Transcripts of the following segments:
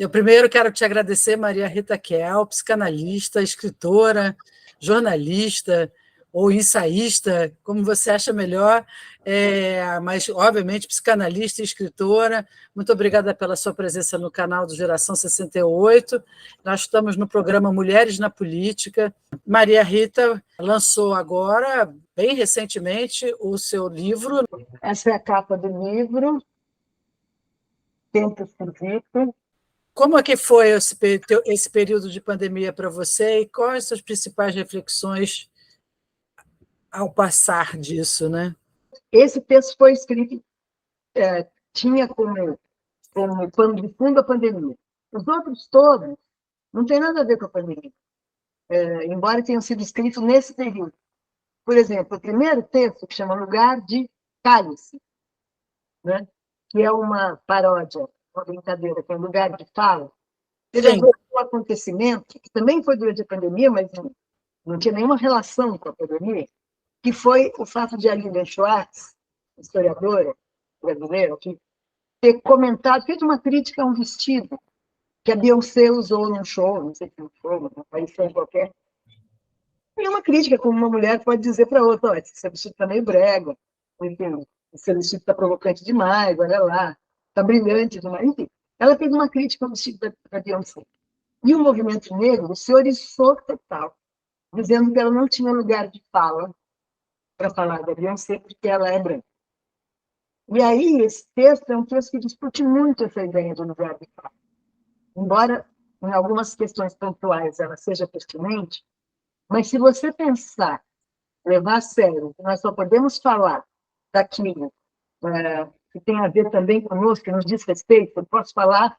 Eu primeiro quero te agradecer, Maria Rita Kel, psicanalista, escritora, jornalista ou ensaísta, como você acha melhor, mas, obviamente, psicanalista e escritora. Muito obrigada pela sua presença no canal do Geração 68. Nós estamos no programa Mulheres na Política. Maria Rita lançou agora, bem recentemente, o seu livro. Essa é a capa do livro, Tempo Esquisito. Como é que foi esse período de pandemia para você e quais as suas principais reflexões ao passar disso, né? Esse texto foi escrito, tinha como pano de fundo a pandemia. Os outros todos não tem nada a ver com a pandemia, embora tenham sido escritos nesse período. Por exemplo, o primeiro texto, que chama Lugar de Cálice, né? Que é uma paródia, uma brincadeira, que é um lugar de fala. Teve um acontecimento, que também foi durante a pandemia, mas não tinha nenhuma relação com a pandemia, que foi o fato de a Lilian Schwartz, historiadora brasileira, ter comentado, feito uma crítica a um vestido que a Beyoncé usou num show, não sei se foi um show, uma aparição qualquer. E uma crítica, como uma mulher pode dizer para outra: esse vestido está meio brega, enfim, esse vestido está provocante demais, olha lá, está brilhante demais. Enfim, ela fez uma crítica ao vestido da Beyoncé. E o movimento negro se oriçou total, dizendo que ela não tinha lugar de fala para falar da Beyoncé, porque ela é branca. E aí, esse texto é um texto que discute muito essa ideia do lugar de fala. Embora, em algumas questões pontuais, ela seja pertinente, mas se você pensar, levar a sério, que nós só podemos falar daquilo que tem a ver também conosco, que nos diz respeito, eu posso falar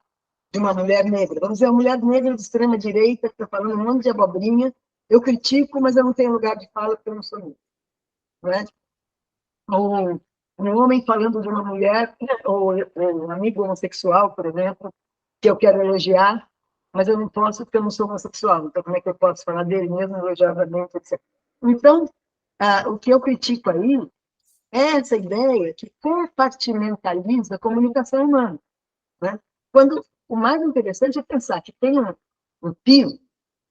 de uma mulher negra. Vamos dizer, uma mulher negra de extrema-direita que está falando um monte de abobrinha, eu critico, mas eu não tenho lugar de fala porque eu não sou negra. Não é? Ou um homem falando de uma mulher, ou um amigo homossexual, por exemplo, que eu quero elogiar, mas eu não posso porque eu não sou homossexual. Então, como é que eu posso falar dele mesmo, elogiosamente, etc. Então, o que eu critico aí é essa ideia que compartimentaliza a comunicação humana. Né? Quando o mais interessante é pensar que tem um piso,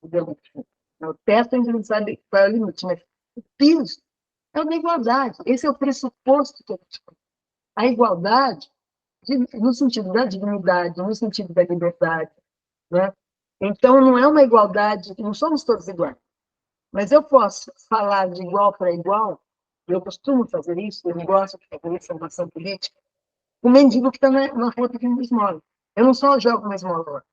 o teto a gente não sabe qual é o limite, mas o piso é o da igualdade. Esse é o pressuposto que a gente tem. A igualdade no sentido da dignidade, no sentido da liberdade. Né? Então, não é uma igualdade, não somos todos iguais. Mas eu posso falar de igual para igual, eu costumo fazer isso, eu gosto de fazer isso, formação política, o mendigo que está na rua pedindo esmola. Eu não só jogo uma esmola.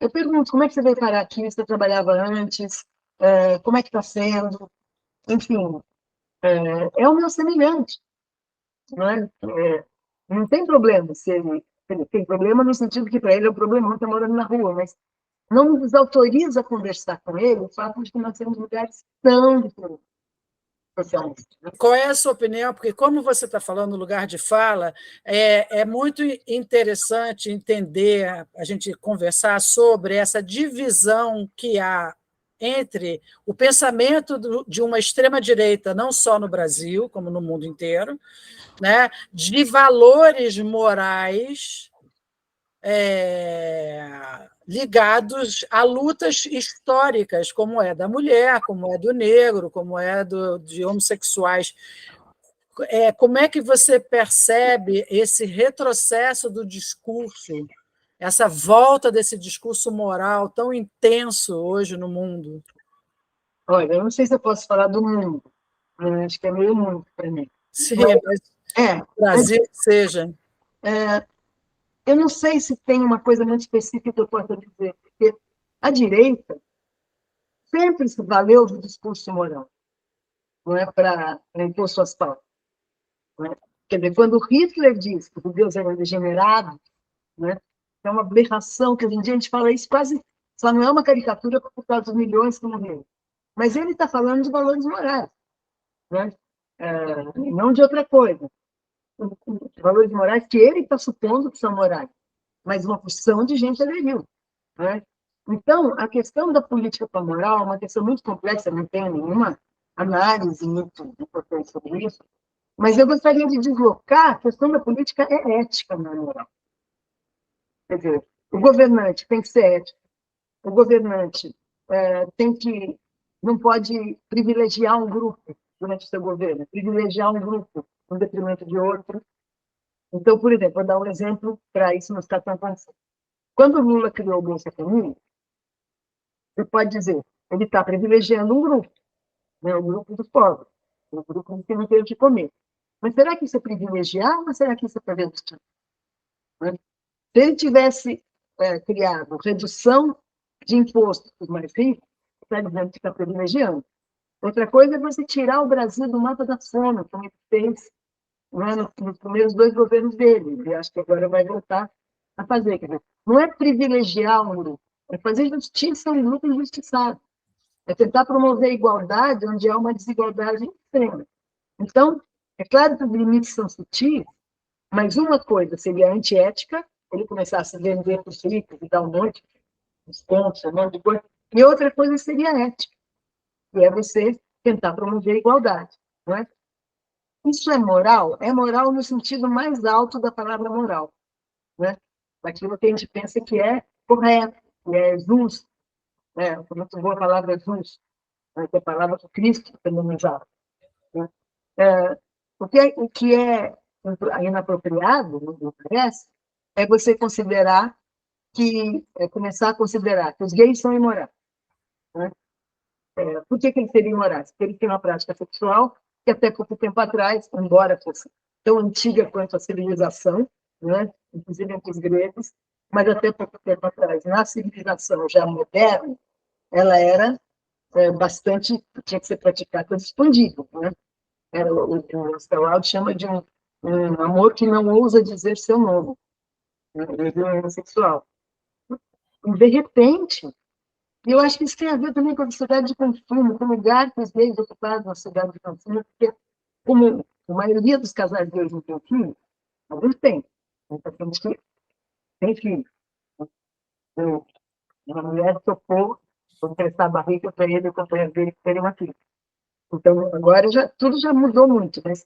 Eu pergunto, como é que você veio parar aqui? Você trabalhava antes? Como é que está sendo? Enfim, é o meu semelhante. Não é? Não tem problema se ele tem problema no sentido que para ele é um problema estar morando na rua, mas não nos autoriza a conversar com ele o fato de que nós temos lugares tão diferentes socialmente. Qual é a sua opinião? Porque, como você está falando no lugar de fala, é muito interessante entender, a gente conversar sobre essa divisão que há entre o pensamento de uma extrema-direita, não só no Brasil, como no mundo inteiro, né, de valores morais ligados a lutas históricas, como é da mulher, como é do negro, como é de homossexuais. Como é que você percebe esse retrocesso do discurso, essa volta desse discurso moral tão intenso hoje no mundo? Olha, eu não sei se eu posso falar do mundo, acho que é meio mundo para mim. Sim, mas o Brasil seja. Eu não sei se tem uma coisa muito específica que eu possa dizer, porque a direita sempre se valeu do discurso moral, não é, para impor suas pautas. Não é? Quer dizer, quando Hitler diz que os judeus eram degenerados, né, é uma aberração, que hoje em dia a gente fala isso quase, só não é uma caricatura por causa dos milhões que morreram. Mas ele está falando de valores morais, né? Não de outra coisa. Valores morais que ele está supondo que são morais, mas uma porção de gente aderiu. Né? Então, a questão da política para a moral é uma questão muito complexa, não tenho nenhuma análise muito importante sobre isso, mas eu gostaria de deslocar a questão da política é ética, não é moral. Quer dizer, O governante tem que ser ético. O governante não pode privilegiar um grupo durante o seu governo, privilegiar um grupo no detrimento de outro. Então, por exemplo, vou dar um exemplo para isso não estar tão acontecendo. Quando o Lula criou o Bolsa Família, você pode dizer, ele está privilegiando um grupo, né, o grupo dos pobres, o grupo que não tem o que comer. Mas será que isso é privilegiar ou será que isso é fazer justiça? Né? Se ele tivesse criado redução de impostos para os mais ricos, está dizendo que está privilegiando. Outra coisa é você tirar o Brasil do mapa da fome, como ele fez, né, nos primeiros 2 governos dele, e acho que agora vai voltar a fazer. Quer dizer, não é privilegiar um grupo, é fazer justiça a um grupo injustiçado. É tentar promover a igualdade onde há uma desigualdade extrema. Então, é claro que os limites são sutis, mas uma coisa seria antiética, ele começar a se vender para os ricos e dar um monte de descontos, um monte de coisa, e outra coisa seria ética, que é você tentar promover a igualdade. Não é? Isso é moral? É moral no sentido mais alto da palavra moral, né? Daquilo que a gente pensa que é correto, que é justo, né? Muito boa a palavra justo, né? Que é a palavra que Cristo também usava. Né? O que é inapropriado, me parece, é você considerar começar a considerar que os gays são imorais. Né? Por que eles seriam imorais? Porque eles têm uma prática sexual que até pouco tempo atrás, embora fosse tão antiga quanto a civilização, né? Inclusive entre os gregos, mas até pouco tempo atrás, na civilização já moderna, ela era bastante, tinha que ser praticada escondido. Né? O Oscar Wilde chama de um amor que não ousa dizer seu nome, né? Um homossexual. E, de repente, eu acho que isso tem a ver também com a sociedade de consumo, com o lugar que os gays ocuparam na sociedade de consumo, porque, como a maioria dos casais gays não tem filho, alguns têm. Então, temos que tem filho. Uma mulher topou emprestar a barriga para ele e o companheiro dele terem uma filha. Então, agora tudo já mudou muito, mas,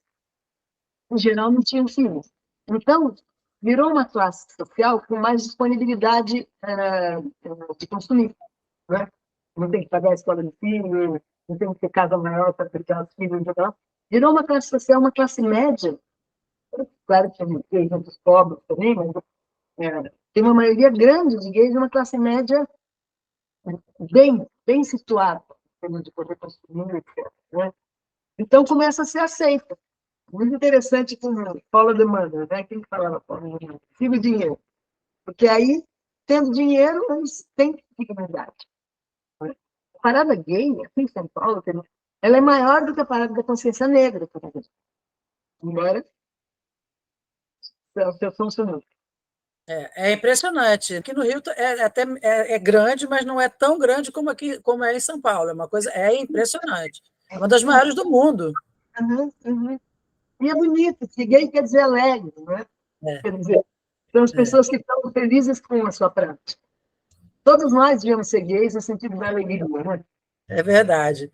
em geral, não tinham filhos. Então, virou uma classe social com mais disponibilidade de consumir. Né? Não tem que pagar a escola do filho, não tem que ter casa maior para criar os filhos. Virou uma classe social, uma classe média. Claro que tem muitos pobres também, mas tem uma maioria grande de gays, uma classe média bem situada, de poder consumir, etc. Né? Então, começa a ser aceita. Muito interessante como Paula demanda, né? Quem falava Paula demanda? Filho dinheiro. Porque aí, tendo dinheiro, eles têm dignidade. A parada gay, aqui em São Paulo, ela é maior do que a parada da consciência negra, por exemplo. Embora o seu funcionário. É impressionante. Aqui no Rio é grande, mas não é tão grande como aqui, como é em São Paulo. É impressionante. É uma das maiores do mundo. Uhum, uhum. E é bonito, porque gay quer dizer alegre, não é? Quer dizer, são as pessoas que estão felizes com a sua prática. Todos nós devíamos ser gays no sentido da alegria, não é? É verdade.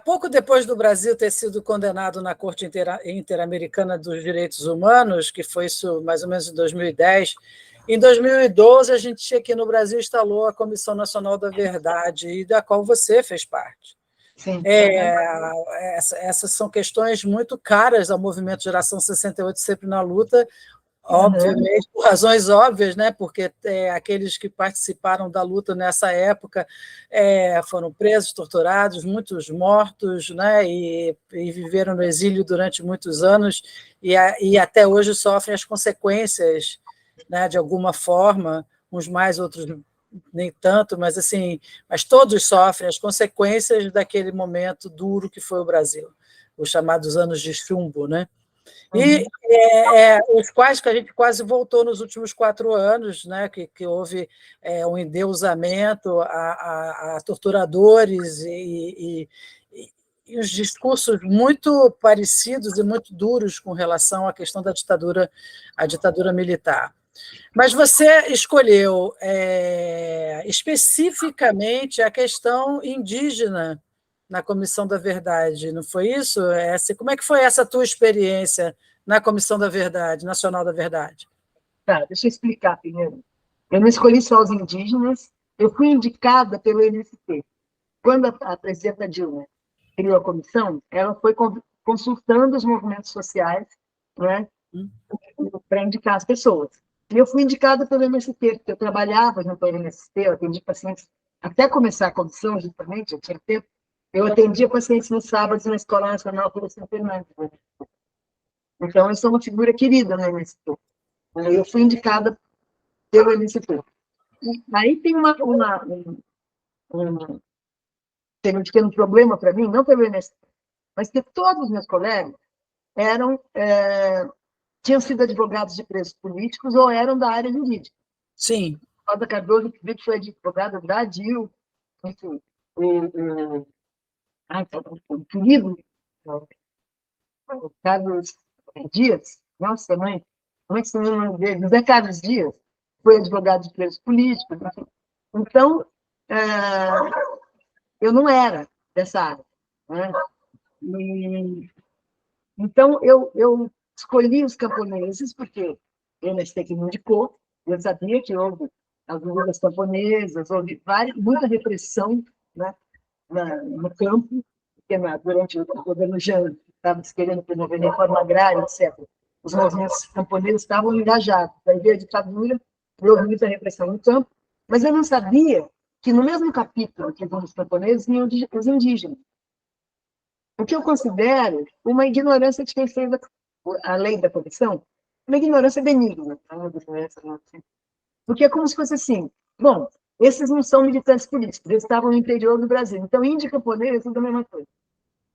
Pouco depois do Brasil ter sido condenado na Corte Interamericana dos Direitos Humanos, que foi isso mais ou menos em 2010, em 2012 a gente aqui no Brasil instalou a Comissão Nacional da Verdade, e da qual você fez parte. Sim. Essas são questões muito caras ao movimento Geração 68, sempre na luta, obviamente, por razões óbvias, né? Porque aqueles que participaram da luta nessa época foram presos, torturados, muitos mortos, né? E viveram no exílio durante muitos anos e até hoje sofrem as consequências, né? De alguma forma, uns mais, outros nem tanto, mas assim, mas todos sofrem as consequências daquele momento duro que foi o Brasil, os chamados anos de chumbo, né? E os quais que a gente quase voltou nos últimos 4 anos, né, que houve um endeusamento a torturadores e os discursos muito parecidos e muito duros com relação à questão da ditadura militar. Mas você escolheu especificamente a questão indígena na Comissão da Verdade, não foi isso? Como é que foi essa tua experiência na Comissão da Verdade, Nacional da Verdade? Tá, deixa eu explicar primeiro. Eu não escolhi só os indígenas, eu fui indicada pelo MST. Quando a presidenta Dilma criou a comissão, ela foi consultando os movimentos sociais, né, para indicar as pessoas. E eu fui indicada pelo MST, porque eu trabalhava junto ao MST, eu atendi pacientes, até começar a comissão, justamente, eu tinha tempo, eu atendia pacientes nos sábados na Escola Nacional São Fernandes. Então, eu sou uma figura querida no MST. Eu fui indicada pelo MST. Aí tem teve um pequeno problema para mim, não pelo MST, mas que todos os meus colegas tinham sido advogados de presos políticos ou eram da área jurídica. Sim. Rosa Cardoso, que foi advogada da DIL, enfim, o querido o Carlos Dias, nossa mãe, como é que se chama o nome dele? José Carlos Dias, foi advogado de presos políticos. Então, eu não era dessa área. Né? Então, eu escolhi os camponeses, porque o MST que me indicou, eu sabia que houve as lutas camponesas, houve muita repressão, né, no campo, porque durante o governo Jango estava se querendo promover reforma agrária, etc. Os movimentos camponeses estavam engajados. Aí veio a ditadura, houve muita repressão no campo, mas eu não sabia que no mesmo capítulo que os camponeses tinham os indígenas. O que eu considero uma ignorância de quem fez a lei da comissão, uma ignorância benigna. Porque é como se fosse assim, bom, esses não são militantes políticos, eles estavam no interior do Brasil, então índio e camponês é tudo a mesma coisa.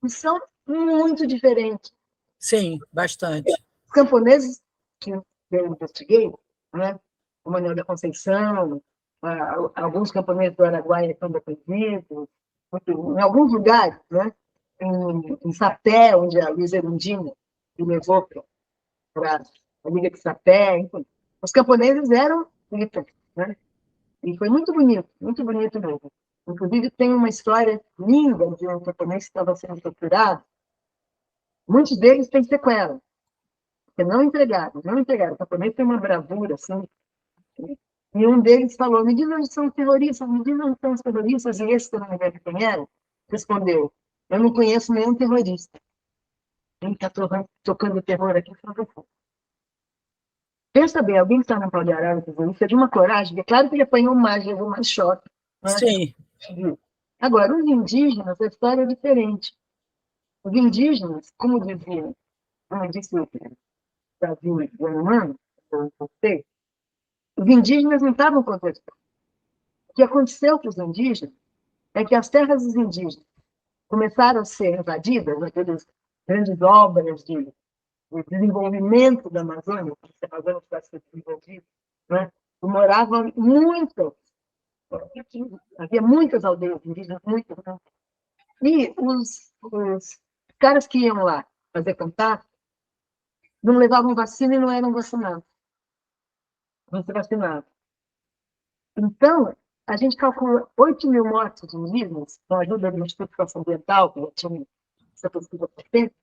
E são muito diferentes. Sim, bastante. Os camponeses que eu investiguei, né, o Manuel da Conceição, alguns camponeses do Araguaia estão deprimidos, em alguns lugares, né, em Sapé, onde a Luiza Erundina me levou para a Liga de Sapé, enfim. Os camponeses eram militantes, né? E foi muito bonito mesmo. Inclusive, tem uma história linda de um camponês que estava sendo torturado. Muitos deles têm sequela, porque não entregaram. O camponês tem uma bravura, assim. E um deles falou, me diz onde são os terroristas, me diz onde são os terroristas, e esse, que eu não me lembro quem era, respondeu, eu não conheço nenhum terrorista. Quem está tocando terror aqui foi você. Pensa bem, alguém que está no pau de arara, isso é de uma coragem, é claro que ele apanhou mais, levou mais choque. Né? Sim. Agora, os indígenas, a história é diferente. Os indígenas, como disse o Davi Yanomami, os indígenas não estavam contra isso. O que aconteceu com os indígenas é que as terras dos indígenas começaram a ser invadidas, aquelas grandes obras de desenvolvimento da Amazônia, que a Amazônia está sendo desenvolvida, né? Moravam havia muitas aldeias indígenas, muitas. E os caras que iam lá fazer contato não levavam vacina e não eram vacinados. Não se vacinavam. Então, a gente calcula 8 mil mortes de indígenas, com a ajuda do Instituto Socioambiental, que já tinha essa pesquisa por tempo,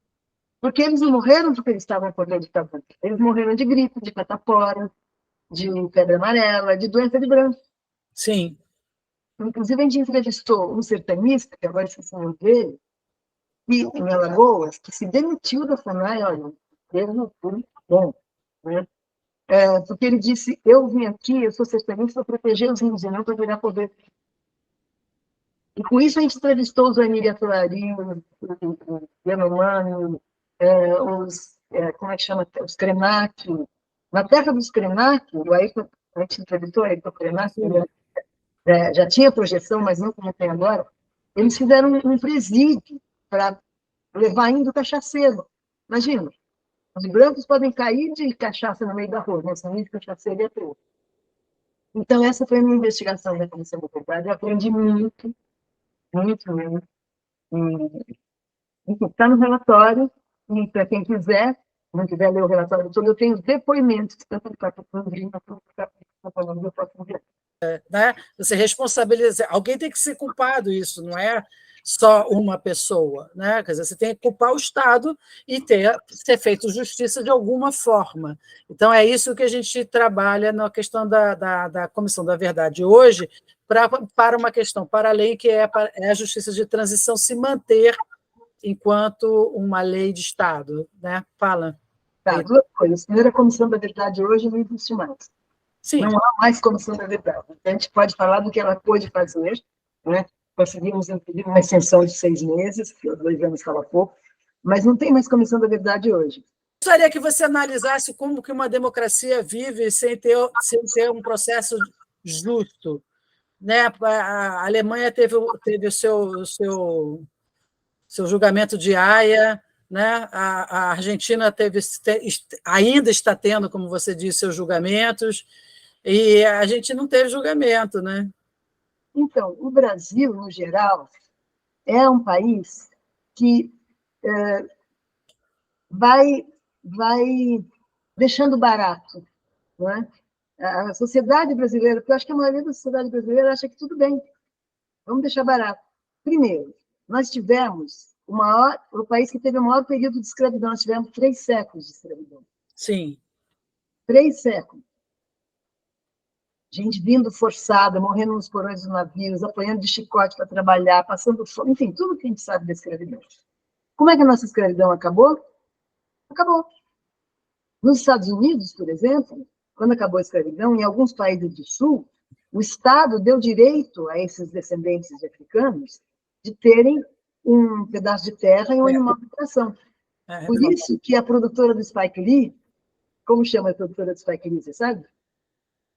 porque eles não morreram porque eles estavam por ditadura. Eles morreram de gripe, de catapora, de febre amarela, de doença de branco. Sim. Inclusive, a gente entrevistou um sertanista, que agora esqueci o nome dele, em Alagoas, que se demitiu da FUNAI, olha, mesmo tudo bom, né? Porque ele disse, eu vim aqui, eu sou sertanista para proteger os índios, não para virar poder. E com isso a gente entrevistou os Anília Aturari, os Yanomami, como é que chama? Os Krenak. Na terra dos Krenak, a gente entrevistou aí o Krenak, já tinha projeção, mas não como tem agora, eles fizeram um presídio para levar indo cachaceiro. Imagina, os brancos podem cair de cachaça no meio da rua, mas no meio de cachaceiro é preto. Então, essa foi a minha investigação da Comissão da Verdade. Eu aprendi muito, muito mesmo. Está no relatório, e para quem quiser, não quiser ler o relatório todo, eu tenho depoimentos, tanto do capítulo 1 quanto do capítulo 2, eu posso enviar. Né? Você responsabiliza, alguém tem que ser culpado isso, não é? só uma pessoa, né? Quer dizer, você tem que culpar o Estado e ser feito justiça de alguma forma. Então, é isso que a gente trabalha na questão da Comissão da Verdade hoje, para uma questão para a lei, que é a justiça de transição se manter enquanto uma lei de Estado. Né? Fala. Tá, duas coisas. Primeiro, a Comissão da Verdade hoje não existe mais. Sim. Não há mais Comissão da Verdade. A gente pode falar do que ela pôde fazer, né? Conseguimos pedir uma extensão de 6 meses, que 2 anos estava pouco, mas não tem mais Comissão da Verdade hoje. Gostaria que você analisasse como que uma democracia vive sem ter um processo justo. Né? A Alemanha teve o seu julgamento de Haia, né? A Argentina ainda está tendo, como você disse, seus julgamentos, e a gente não teve julgamento. Né? Então, o Brasil, no geral, é um país que vai deixando barato, não é? A sociedade brasileira, porque eu acho que a maioria da sociedade brasileira acha que tudo bem, vamos deixar barato. Primeiro, nós tivemos o país que teve o maior período de escravidão, nós tivemos 3 séculos de escravidão. Sim. 3 séculos. Gente vindo forçada, morrendo nos porões dos navios, apanhando de chicote para trabalhar, passando fome, enfim, tudo que a gente sabe da escravidão. Como é que a nossa escravidão acabou? Acabou. Nos Estados Unidos, por exemplo, quando acabou a escravidão, em alguns países do Sul, o Estado deu direito a esses descendentes de africanos de terem um pedaço de terra e um animal de criação. Por isso que a produtora do Spike Lee, como chama a produtora do Spike Lee, você sabe?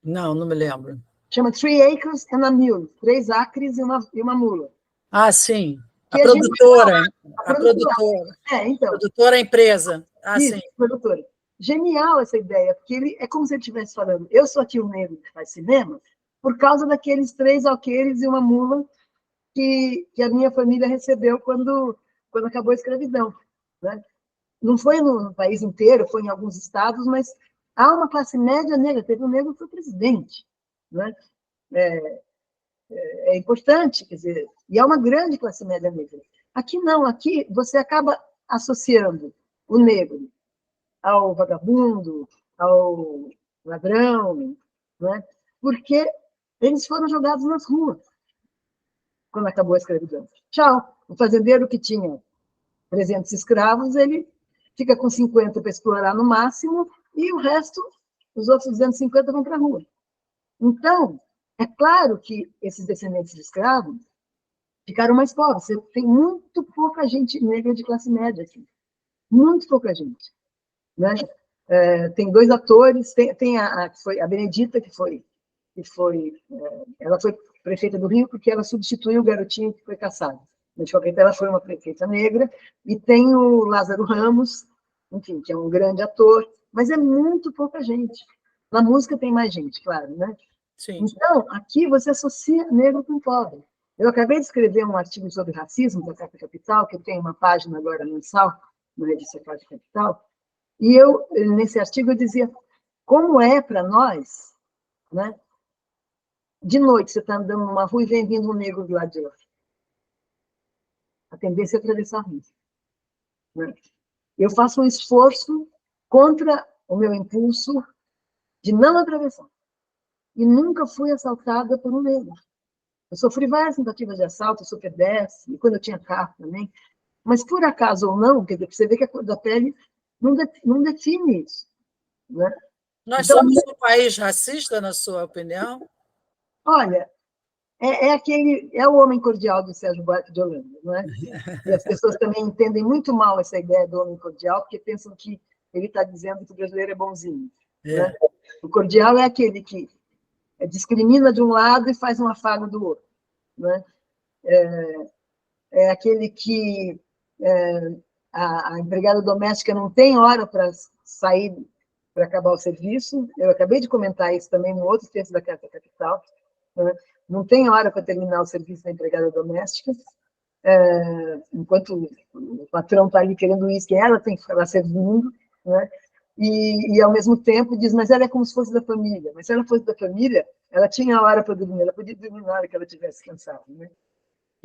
Não me lembro. Chama 3 Acres and a Mule, 3 acres e uma mula. Ah, sim. A produtora. A produtora. Então. Produtora, empresa. Ah, isso, sim. Produtora. Genial essa ideia, porque é como se ele estivesse falando, eu sou aqui o negro que faz cinema, por causa daqueles 3 alqueires e uma mula que a minha família recebeu quando acabou a escravidão. Né? Não foi no país inteiro, foi em alguns estados, mas há uma classe média negra, teve um negro que foi presidente. Né? É importante, quer dizer, e há uma grande classe média negra. Aqui não, aqui você acaba associando o negro ao vagabundo, ao ladrão, né? Porque eles foram jogados nas ruas quando acabou a escravidão. Tchau. O fazendeiro que tinha 300 escravos, ele fica com 50 para explorar no máximo e o resto, os outros 250 vão para a rua. Então, é claro que esses descendentes de escravos ficaram mais pobres. Tem muito pouca gente negra de classe média aqui. Muito pouca gente. Né? Tem 2 atores, tem a Benedita, ela foi prefeita do Rio porque ela substituiu o garotinho que foi caçado. De qualquer jeito, ela foi uma prefeita negra, e tem o Lázaro Ramos, enfim, que é um grande ator, mas é muito pouca gente. Na música tem mais gente, claro, né? Sim. Então, aqui você associa negro com pobre. Eu acabei de escrever um artigo sobre racismo da Carta Capital, que tem uma página agora mensal, na revista Carta Capital, e eu, nesse artigo, eu dizia como é para nós, né? De noite, você está andando numa rua e vem vindo um negro do lado de lá. A tendência é atravessar a rua. Né? Eu faço um esforço contra o meu impulso de não atravessar. E nunca fui assaltada por um negro. Eu sofri várias tentativas de assalto, eu sou pedestre, e quando eu tinha carro também. Mas, por acaso ou não, quer dizer, você vê que a cor da pele não define isso. Né? Nós Então, somos um país racista, na sua opinião? Olha, é o homem cordial do Sérgio Buarque de Holanda, não é? E as pessoas também entendem muito mal essa ideia do homem cordial, porque pensam que ele está dizendo que o brasileiro é bonzinho. Né? O cordial é aquele que discrimina de um lado e faz um afago do outro. Né? É aquele que a empregada doméstica não tem hora para sair, para acabar o serviço. Eu acabei de comentar isso também no outro texto da Carta Capital. Né? Não tem hora para terminar o serviço da empregada doméstica, enquanto o patrão está ali querendo isso, que ela tem que ficar lá servindo, né? E, ao mesmo tempo, diz, mas ela é como se fosse da família. Mas se ela fosse da família, ela tinha hora para dormir, ela podia dormir na hora que ela estivesse cansada. Né?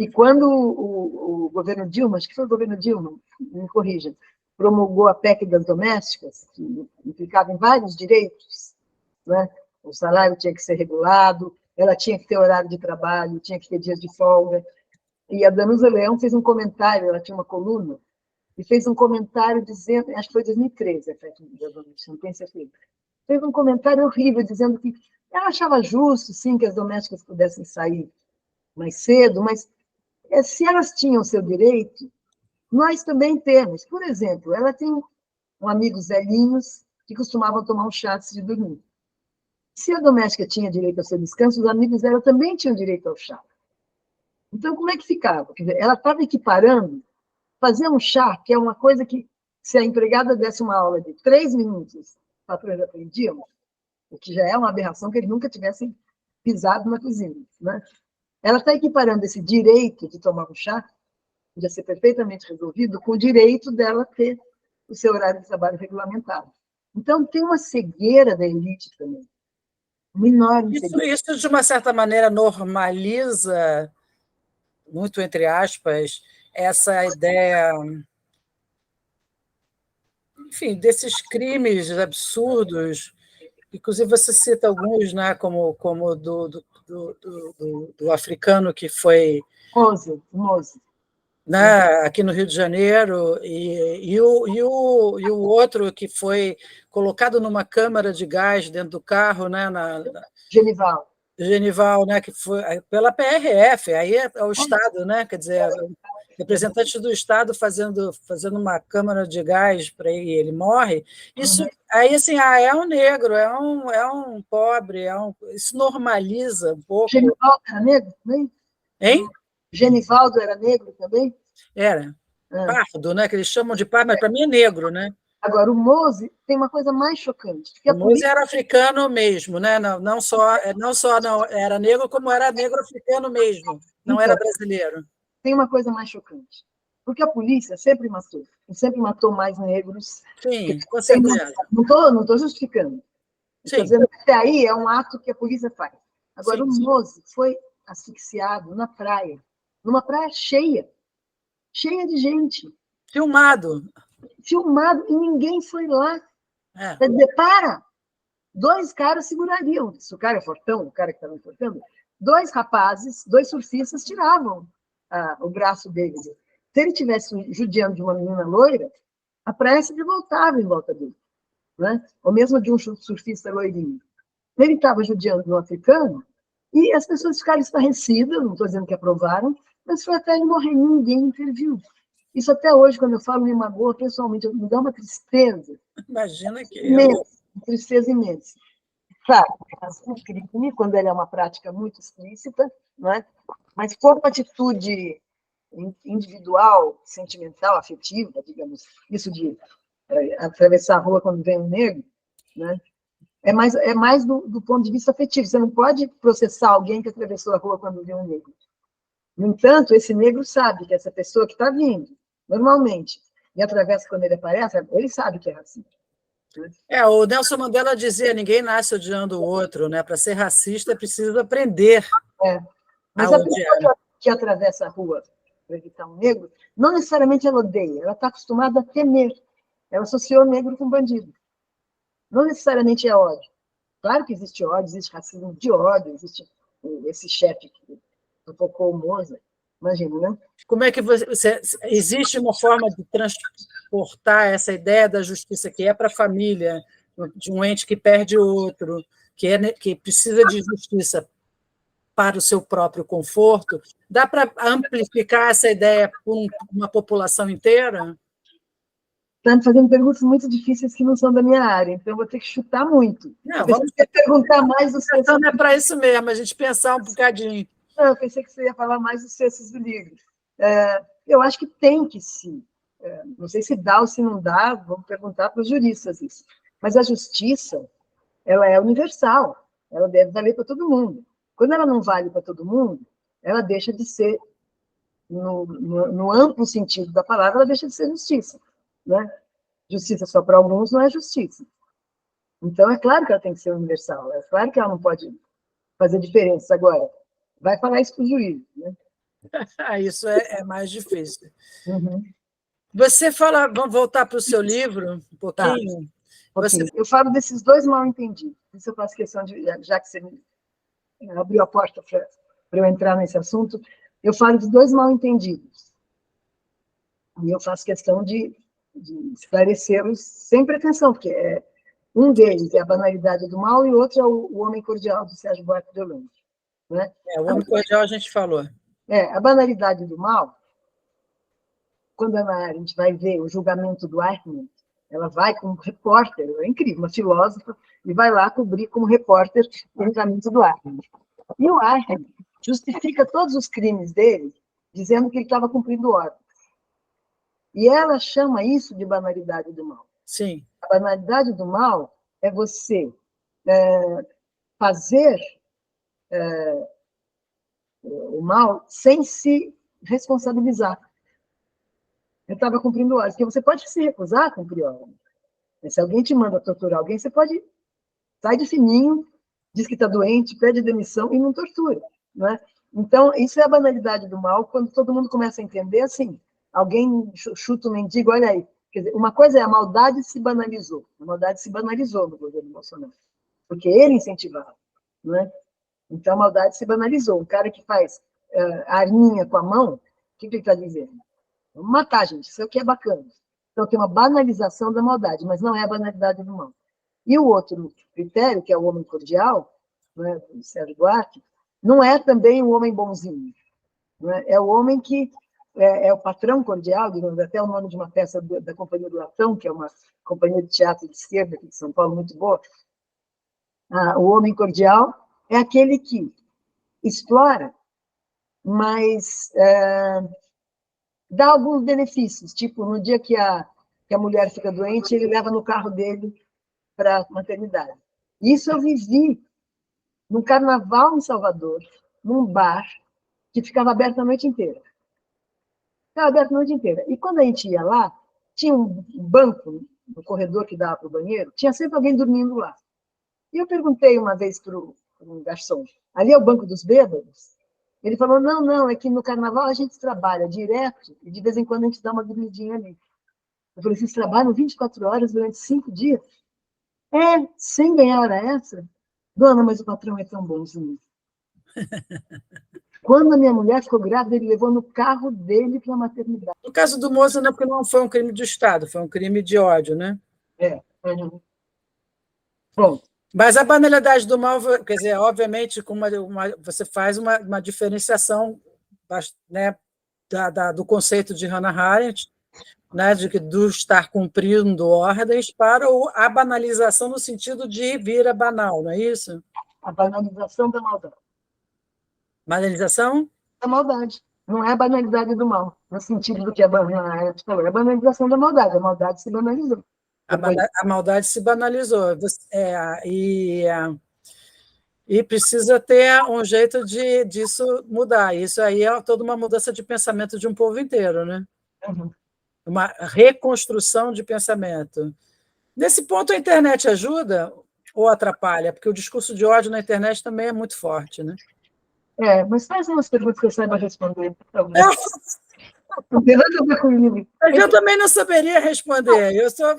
E quando o governo Dilma, acho que foi o governo Dilma, me corrija, promulgou a PEC das domésticas, que implicava em vários direitos, né? O salário tinha que ser regulado, ela tinha que ter horário de trabalho, tinha que ter dias de folga. E a Danusa Leão fez um comentário, ela tinha uma coluna, e fez um comentário dizendo, acho que foi 2013, não tenho certeza, fez um comentário horrível, dizendo que ela achava justo, sim, que as domésticas pudessem sair mais cedo, mas se elas tinham seu direito, nós também temos. Por exemplo, ela tem um amigo velhinhos que costumavam tomar um chá antes de dormir. Se a doméstica tinha direito ao seu descanso, os amigos dela também tinham direito ao chá. Então, como é que ficava? Quer dizer, ela estava equiparando fazer um chá, que é uma coisa que, se a empregada desse uma aula de 3 minutos, os patrões aprendiam, o que já é uma aberração que eles nunca tivessem pisado na cozinha. Né? Ela está equiparando esse direito de tomar um chá, podia ser perfeitamente resolvido, com o direito dela ter o seu horário de trabalho regulamentado. Então, tem uma cegueira da elite também, uma enorme cegueira. Isso, de uma certa maneira, normaliza, muito entre aspas, essa ideia, enfim, desses crimes absurdos. Inclusive, você cita alguns, né, como do africano que foi, Mose. né, aqui no Rio de Janeiro, e o outro que foi colocado numa câmara de gás dentro do carro, né, Genival, né, que foi pela PRF, aí é o Estado, né, quer dizer, representantes do Estado fazendo uma câmara de gás para ele morre. Isso aí, assim, é um negro, é um pobre, isso normaliza um pouco. Genivaldo era negro também? Hein? Genivaldo era negro também? Era. Pardo, né, que eles chamam de pardo, mas para mim é negro, né? Agora, o Mose tem uma coisa mais chocante. O Mose era africano mesmo, né? Não só não era negro, como era negro africano mesmo, não era brasileiro. Tem uma coisa mais chocante. Porque a polícia sempre matou mais negros. Sim, com certeza. Não estou justificando. Estou dizendo que até aí é um ato que a polícia faz. Agora, o Mose foi asfixiado na praia, numa praia cheia de gente. Filmado, e ninguém foi lá. Quer dizer, para! 2 caras segurariam. Se o cara é fortão, o cara que estava enforcando, 2 rapazes, 2 surfistas tiravam o braço dele. Se ele estivesse judiando de uma menina loira, a praia se voltava em volta dele. Né? Ou mesmo de um surfista loirinho. Ele estava judiando de um africano e as pessoas ficaram estarrecidas, não estou dizendo que aprovaram, mas foi até ele morrer, ninguém interviu. Isso até hoje, quando eu falo, me magoa pessoalmente, me dá uma tristeza. Imagina que imensa, tristeza imensa. Claro, o crime, quando ele é uma prática muito explícita, não é? Mas como atitude individual, sentimental, afetiva, digamos, isso de atravessar a rua quando vem um negro, né? É mais do ponto de vista afetivo. Você não pode processar alguém que atravessou a rua quando vê um negro. No entanto, esse negro sabe que essa pessoa que está vindo, normalmente, e atravessa quando ele aparece, ele sabe que é racista. O Nelson Mandela dizia: ninguém nasce odiando o outro, né? Para ser racista é preciso aprender Mas a pessoa que atravessa a rua para evitar um negro, não necessariamente ela odeia, ela está acostumada a temer. Ela associou o negro com bandido. Não necessariamente é ódio. Claro que existe ódio, existe racismo de ódio, existe esse chefe que sufocou o Mozart. Imagina, né? Como é que existe uma forma de transportar essa ideia da justiça que é para a família, de um ente que perde outro, que precisa de justiça para o seu próprio conforto? Dá para amplificar essa ideia para uma população inteira? Está me fazendo perguntas muito difíceis que não são da minha área, então eu vou ter que chutar muito. Não, vamos perguntar mais dos textos. Então, é para isso mesmo, a gente pensar um bocadinho. Não, eu pensei que você ia falar mais dos textos do livro. Eu acho que tem que sim. Não sei se dá ou se não dá, vamos perguntar para os juristas isso. Mas a justiça, ela é universal, ela deve valer para todo mundo. Quando ela não vale para todo mundo, ela deixa de ser, no amplo sentido da palavra, ela deixa de ser justiça. Né? Justiça só para alguns não é justiça. Então, é claro que ela tem que ser universal, é claro que ela não pode fazer diferença. Agora, vai falar isso para o juiz. Né? Isso é mais difícil. Uhum. Você fala, vamos voltar para o seu livro um Tá, pouquinho. Você, pouquinho. Eu falo desses dois mal-entendidos. Isso eu faço questão de, já que você me abriu a porta para eu entrar nesse assunto, eu falo de dois mal-entendidos. E eu faço questão de esclarecê-los sem pretensão, porque um deles é a banalidade do mal e o outro é o Homem Cordial, do Sérgio Buarque de Holanda. Né? o Homem Cordial a gente falou. A banalidade do mal, quando a Ana Arendt vai ver o julgamento do Eichmann, ela vai como repórter, é incrível, uma filósofa, e vai lá cobrir como repórter o julgamento do Eichmann. E o Eichmann justifica todos os crimes dele, dizendo que ele estava cumprindo ordem. E ela chama isso de banalidade do mal. Sim. A banalidade do mal é você fazer o mal sem se responsabilizar. Eu estava cumprindo ordem, porque você pode se recusar a cumprir ordem. Se alguém te manda torturar alguém, você pode sair de fininho, diz que está doente, pede demissão e não tortura. Não é? Então, isso é a banalidade do mal, quando todo mundo começa a entender assim, alguém chuta um mendigo, olha aí. Quer dizer, uma coisa é a maldade se banalizou. A maldade se banalizou no governo Bolsonaro, porque ele incentivava. Não é? Então, a maldade se banalizou. Um cara que faz arminha com a mão, o que ele está dizendo? Vamos matar, gente, isso aqui é bacana. Então, tem uma banalização da maldade, mas não é a banalidade do mal. E o outro critério, que é o homem cordial, né, do Sérgio Buarque, não é também o homem bonzinho. Né? É o homem que é o patrão cordial, digamos, até o nome de uma peça da Companhia do Latão, que é uma companhia de teatro de esquerda aqui de São Paulo, muito boa. O homem cordial é aquele que explora, mas dá alguns benefícios, tipo, no dia que a mulher fica doente, ele leva no carro dele para a maternidade. Isso eu vivi num carnaval em Salvador, num bar, que ficava aberto a noite inteira. Ficava aberto a noite inteira. E quando a gente ia lá, tinha um banco no corredor que dava para o banheiro, tinha sempre alguém dormindo lá. E eu perguntei uma vez para um garçom, ali é o banco dos bêbados? Ele falou, não, é que no carnaval a gente trabalha direto e de vez em quando a gente dá uma dormidinha ali. Eu falei, vocês trabalham 24 horas durante 5 dias? Sem ganhar hora extra? Dona, mas o patrão é tão bonzinho. Quando a minha mulher ficou grávida, ele levou no carro dele para a maternidade. No caso do Moza, não, porque não foi um crime de Estado, foi um crime de ódio, né? Pronto. Mas a banalidade do mal, quer dizer, obviamente, você faz uma diferenciação, né, do conceito de Hannah Arendt, né, do estar cumprindo ordens para a banalização no sentido de vir a banal, não é isso? A banalização da maldade. Banalização? Da maldade. Não é a banalidade do mal, no sentido do que a Arendt falou. É a banalização da maldade. A maldade se banalizou. A maldade se banalizou. E precisa ter um jeito disso mudar. Isso aí é toda uma mudança de pensamento de um povo inteiro, né? Uhum. Uma reconstrução de pensamento. Nesse ponto, a internet ajuda ou atrapalha? Porque o discurso de ódio na internet também é muito forte, né? Mas faz umas perguntas que eu saiba responder. Não tem nada a ver comigo. Eu também não saberia responder. Eu só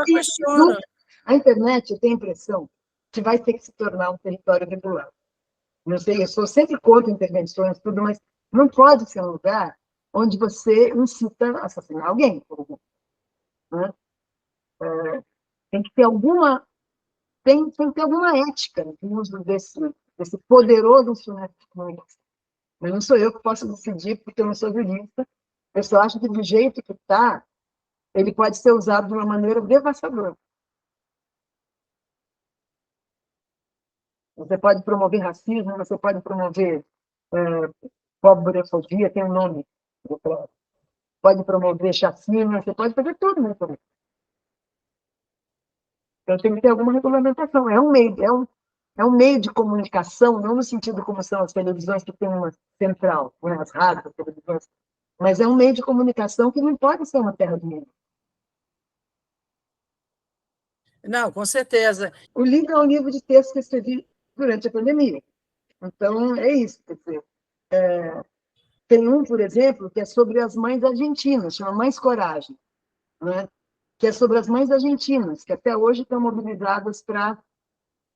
questiono. A internet, eu tenho a impressão que vai ter que se tornar um território regular. Não sei, eu sou sempre contra intervenções, tudo, mas não pode ser um lugar onde você incita a assassinar alguém, por exemplo. Né? Tem que ter alguma ética no uso desse poderoso instrumento de comunicação. Mas não sou eu que posso decidir, porque eu não sou jurista. Eu só acho que do jeito que está, ele pode ser usado de uma maneira devastadora. Você pode promover racismo, você pode promover pobrefobia, tem um nome. Pode promover chacina, você pode fazer tudo na internet. Então tem que ter alguma regulamentação. É um meio de comunicação, não no sentido como são as televisões, que tem uma central, né, as rádios, as televisões, mas é um meio de comunicação que não pode ser uma terra de ninguém. Não, com certeza. O livro é um livro de texto que eu escrevi durante a pandemia. Então, é isso. Quer dizer, Tem um, por exemplo, que é sobre as mães argentinas, chama Mães Coragem, né? Que é sobre as mães argentinas, que até hoje estão mobilizadas para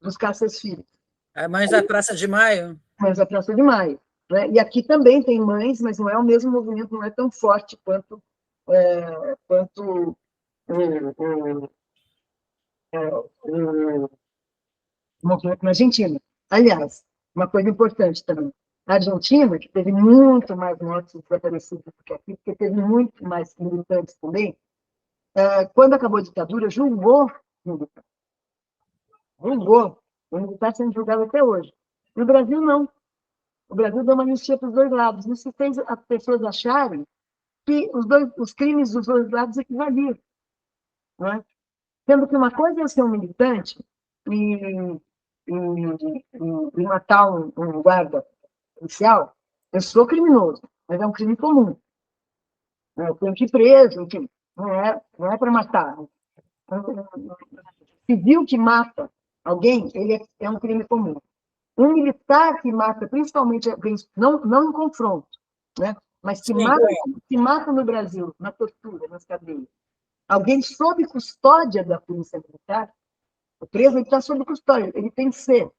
buscar seus filhos. A Mães da Praça de Maio? Mães da Praça de Maio. Né? E aqui também tem mães, mas não é o mesmo movimento, não é tão forte quanto o movimento na Argentina. Aliás, uma coisa importante também, a Argentina, que teve muito mais mortes desaparecidos do que aqui, porque teve muito mais militantes também, quando acabou a ditadura, julgou militar. Julgou. O militar está sendo julgado até hoje. No Brasil, não. O Brasil deu uma anistia para os dois lados. Isso fez as pessoas acharem que os crimes dos dois lados equivaliam. Não é? Sendo que uma coisa é ser um militante e matar um guarda policial, eu sou criminoso, mas é um crime comum. Eu tenho que ir preso, enfim, não é para matar. Civil que mata alguém, ele é um crime comum. Um militar que mata, principalmente, não em confronto, né? Mas que mata no Brasil, na tortura, nas cadeias, alguém sob custódia da polícia militar, o preso está sob custódia, ele tem que ser,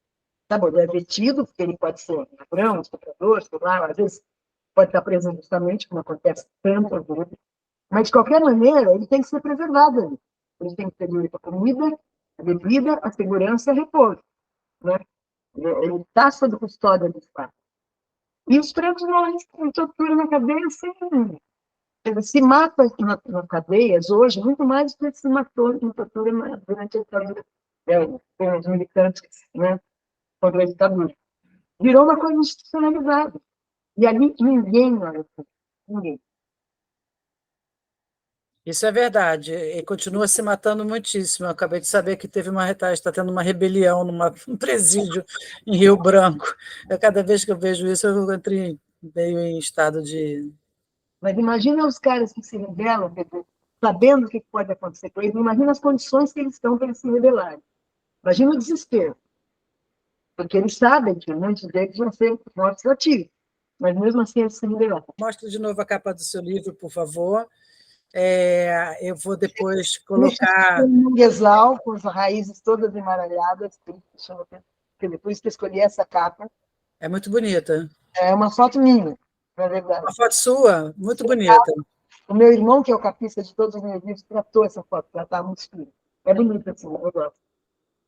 tá bom, ele é detido, porque ele pode ser ladrão, estuprador, sei lá, às vezes pode estar preso injustamente, como acontece tanto às vezes, mas, de qualquer maneira, ele tem que ser preservado ali. Ele tem que ter direito à comida, à bebida, à segurança e ao repouso. Né? Ele está sob custódia do Estado. E os presos morrem com tortura na cadeia sem... Se mata nas cadeias hoje, muito mais do que se matou em tortura durante a ditadura, com os militantes, né, contra a ditadura. Virou uma coisa institucionalizada. E ali ninguém olha para ninguém. Isso é verdade, e continua se matando muitíssimo. Eu acabei de saber que teve está tendo uma rebelião num presídio em Rio Branco. Cada vez que eu vejo isso, eu entro meio em estado de... Mas imagina os caras que se rebelam, sabendo o que pode acontecer com eles, imagina as condições que eles estão para eles se rebelarem. Imagina o desespero. Porque eles sabem que muitos deles vão ser mortos a tiro, mas mesmo assim eles se rebelaram. Mostra de novo a capa do seu livro, por favor. Eu vou depois colocar... Um manguezal com as raízes todas emaralhadas, que depois que eu escolhi essa capa. É muito bonita. É uma foto minha, na verdade. Uma foto sua, muito bonita. O meu irmão, que é o capista de todos os meus livros, tratou essa foto, ela está muito escura. É bonita, assim, eu gosto.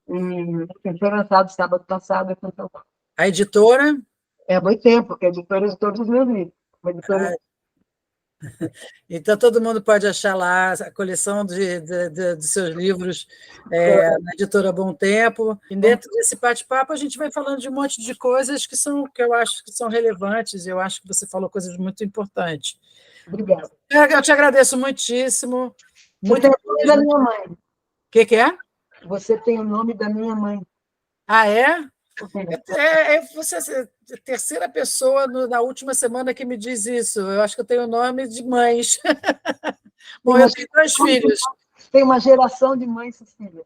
E foi lançado sábado passado aqui em São Paulo. A editora? É Boitempo, porque é a editora de todos os meus livros. Uma editora... Então, todo mundo pode achar lá a coleção dos seus livros na editora Bom Tempo. E dentro desse bate-papo, a gente vai falando de um monte de coisas que eu acho que são relevantes, eu acho que você falou coisas muito importantes. Obrigada. Eu te agradeço muitíssimo. Você tem o nome da minha mãe. O que é? Você tem o nome da minha mãe. Ah, é? Você é a terceira pessoa na última semana que me diz isso. Eu acho que eu tenho o nome de mães. Bom, eu tenho 2 filhos. Tem uma geração de mães, Cecília.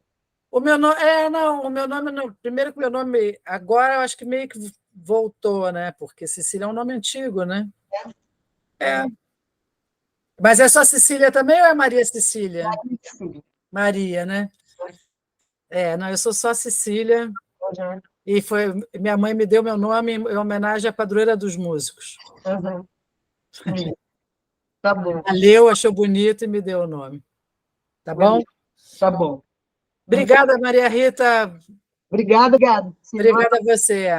O meu nome... o meu nome... Não, primeiro que o meu nome... Agora eu acho que meio que voltou, né? Porque Cecília é um nome antigo, né? É. Mas é só Cecília também ou é Maria Cecília? Maria Cecília. Maria, né? Não, eu sou só Cecília. E minha mãe me deu meu nome em homenagem à padroeira dos músicos. Uhum. Tá bom. A leu, achou bonito e me deu o nome. Tá bom? Tá bom. Obrigada, Maria Rita. Obrigada. Obrigada a você.